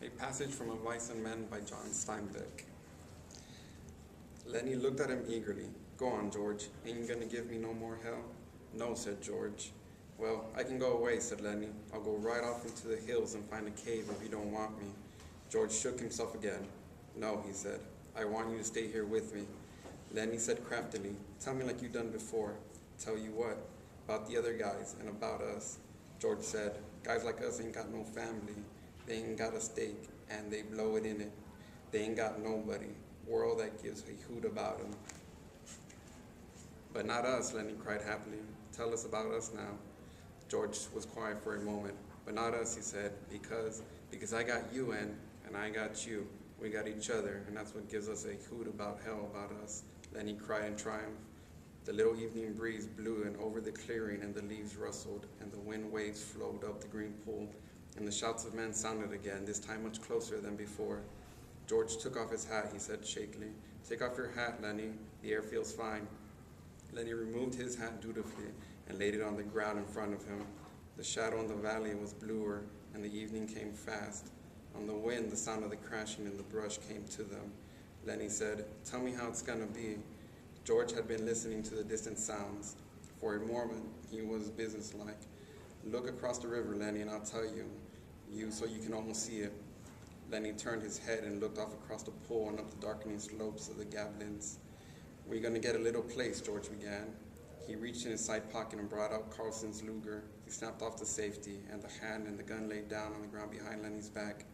A passage from Of Mice Men by John Steinbeck. Lenny looked at him eagerly. Go on, George. Ain't you gonna give me no more hell? No, said George. Well, I can go away, said Lenny. I'll go right off into the hills and find a cave if you don't want me. George shook himself again. No, he said. I want you to stay here with me. Lenny said craftily, tell me like you done before. Tell you what? About the other guys and about us. George said, guys like us ain't got no family. They ain't got a stake, and they blow it in it. They ain't got nobody. World that gives a hoot about them. But not us, Lenny cried happily. Tell us about us now. George was quiet for a moment. But not us, he said, because I got you and I got you. We got each other, and that's what gives us a hoot about hell about us. Lenny cried in triumph. The little evening breeze blew in over the clearing, and the leaves rustled, and the wind waves flowed up the green pool, and the shouts of men sounded again, this time much closer than before. George took off his hat, he said shakily. Take off your hat, Lenny. The air feels fine. Lenny removed his hat dutifully and laid it on the ground in front of him. The shadow in the valley was bluer, and the evening came fast. On the wind, the sound of the crashing in the brush came to them. Lenny said, tell me how it's gonna be. George had been listening to the distant sounds. For a moment, he was businesslike. Look across the river, Lenny, and I'll tell you so you can almost see it. Lenny turned his head and looked off across the pool and up the darkening slopes of the Gablins. We're gonna get a little place, George began. He reached in his side pocket and brought out Carlson's Luger. He snapped off the safety, and the hand and the gun laid down on the ground behind Lenny's back.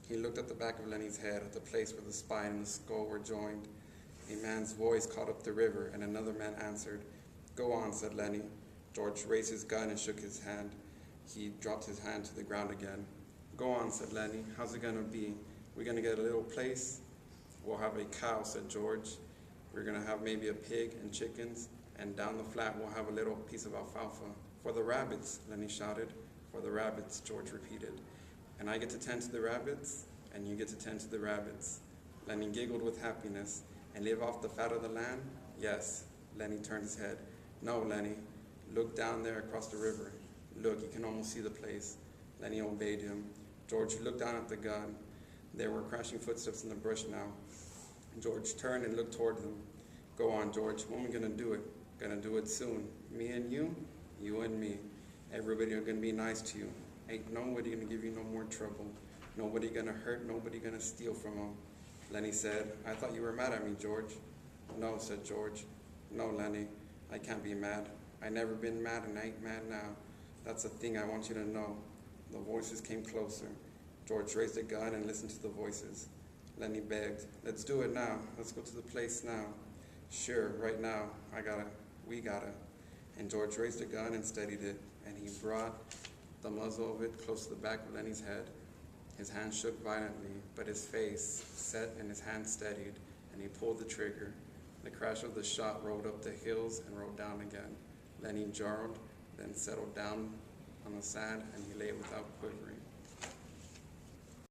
He looked at the back of Lenny's head, at the place where the spine and the skull were joined. A man's voice called up the river, and another man answered. Go on, said Lenny. George raised his gun and shook his hand. He dropped his hand to the ground again. Go on, said Lenny. How's it gonna be? We're gonna get a little place? We'll have a cow, said George. We're gonna have maybe a pig and chickens, and down the flat we'll have a little piece of alfalfa. For the rabbits, Lenny shouted. For the rabbits, George repeated. And I get to tend to the rabbits, and you get to tend to the rabbits. Lenny giggled with happiness. And live off the fat of the land? Yes. Lenny turned his head. No, Lenny. Look down there across the river. Look, you can almost see the place. Lenny obeyed him. George looked down at the gun. There were crashing footsteps in the brush now. George turned and looked toward them. Go on, George. When are we gonna do it? Gonna do it soon. Me and you? You and me. Everybody are gonna be nice to you. Ain't nobody gonna give you no more trouble. Nobody gonna hurt, nobody gonna steal from them. Lenny said, I thought you were mad at me, George. No, said George. No, Lenny, I can't be mad. I never been mad and I ain't mad now. That's the thing I want you to know. The voices came closer. George raised a gun and listened to the voices. Lenny begged, let's do it now. Let's go to the place now. Sure, right now. We gotta. And George raised a gun and steadied it, and he brought the muzzle of it close to the back of Lenny's head. His hand shook violently, but his face set and his hand steadied, and he pulled the trigger. The crash of the shot rolled up the hills and rolled down again. Lenny jarred, then settled down on the sand, and he lay without quivering.